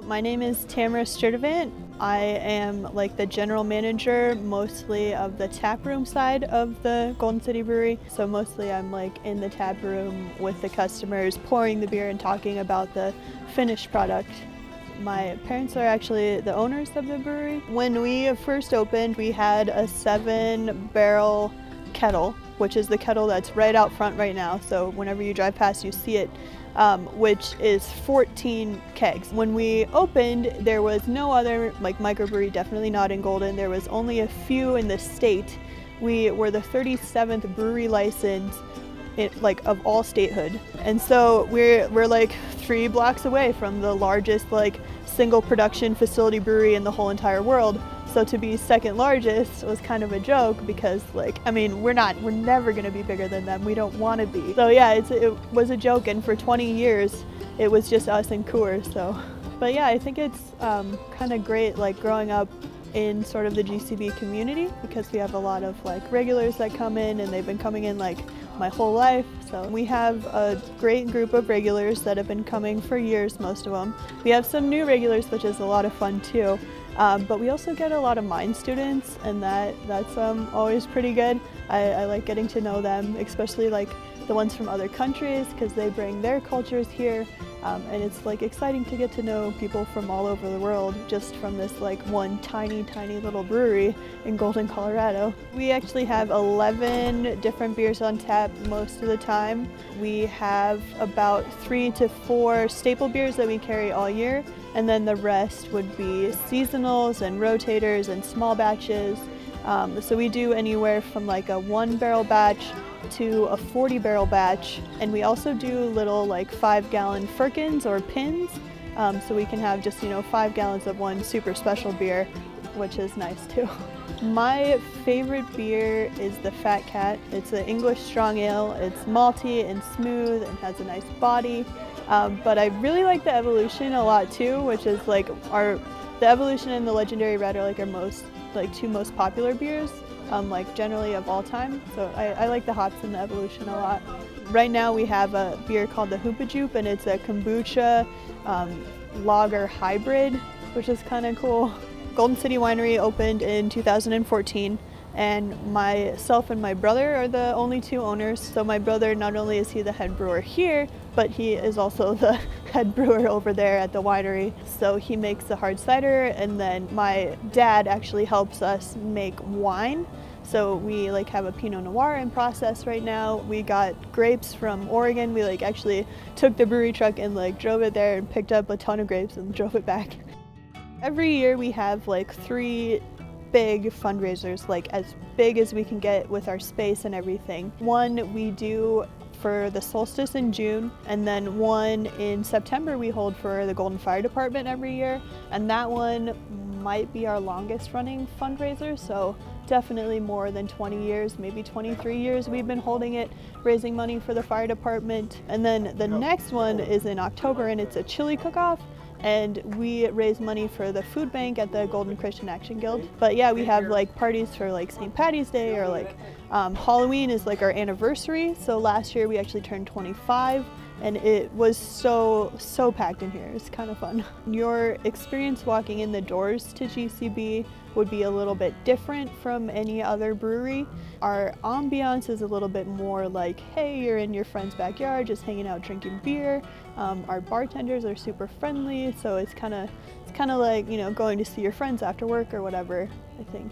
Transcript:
My name is Tamara Sturdavant. I am like the general manager mostly of the taproom side of the Golden City Brewery. So mostly I'm like in the tap room with the customers, pouring the beer and talking about the finished product. My parents are actually the owners of the brewery. When we first opened, we had a 7-barrel kettle, which is the kettle that's right out front right now. So whenever you drive past, you see it, which is 14 kegs. When we opened, there was no other like microbrewery, definitely not in Golden. There was only a few in the state. We were the 37th brewery license of all statehood. And so we're like 3 blocks away from the largest like single production facility brewery in the whole entire world. So to be second largest was kind of a joke because we're never gonna be bigger than them. We don't want to be. So yeah, it was a joke, and for 20 years it was just us and Coors. So, but yeah, I think it's kind of great like growing up in sort of the GCB community because we have a lot of like regulars that come in, and they've been coming in like my whole life. So we have a great group of regulars that have been coming for years, most of them. We have some new regulars, which is a lot of fun too. But we also get a lot of mine students, and that's always pretty good. I like getting to know them, especially like the ones from other countries, because they bring their cultures here. And it's like exciting to get to know people from all over the world just from this like one tiny little brewery in Golden, Colorado. We actually have 11 different beers on tap most of the time. We have about 3 to 4 staple beers that we carry all year, and then the rest would be seasonals and rotators and small batches. So we do anywhere from like a 1-barrel batch to a 40-barrel batch, and we also do little like 5-gallon firkins or pins, so we can have just 5 gallons of one super special beer, which is nice too. My favorite beer is the Fat Cat. It's an English strong ale. It's malty and smooth and has a nice body, but I really like the Evolution a lot too, which is like the Evolution and the Legendary Red are like our 2 most popular beers, like generally of all time. So I like the hops in the Evolution a lot. Right now we have a beer called the Hoopa Joop, and it's a kombucha lager hybrid, which is kind of cool. Golden City Winery opened in 2014, and myself and my brother are the only 2 owners. So my brother, not only is he the head brewer here, but he is also the head brewer over there at the winery. So he makes the hard cider, and then my dad actually helps us make wine. So we have a Pinot Noir in process right now. We got grapes from Oregon. We actually took the brewery truck and drove it there and picked up a ton of grapes and drove it back. Every year we have 3 big fundraisers, as big as we can get with our space and everything. One we do for the solstice in June, and then one in September we hold for the Golden Fire Department every year, and that one might be our longest running fundraiser, so definitely more than 20 years, maybe 23 years we've been holding it, raising money for the fire department. And then the next one is in October, and it's a chili cook-off, and we raise money for the food bank at the Golden Christian Action Guild. But yeah, we have parties for St. Patty's Day, or Halloween is our anniversary. So last year we actually turned 25, and it was so packed in here. It's kind of fun. Your experience walking in the doors to GCB would be a little bit different from any other brewery. Our ambiance is a little bit more hey, you're in your friend's backyard just hanging out drinking beer. Our bartenders are super friendly, so it's kind of like going to see your friends after work or whatever, I think.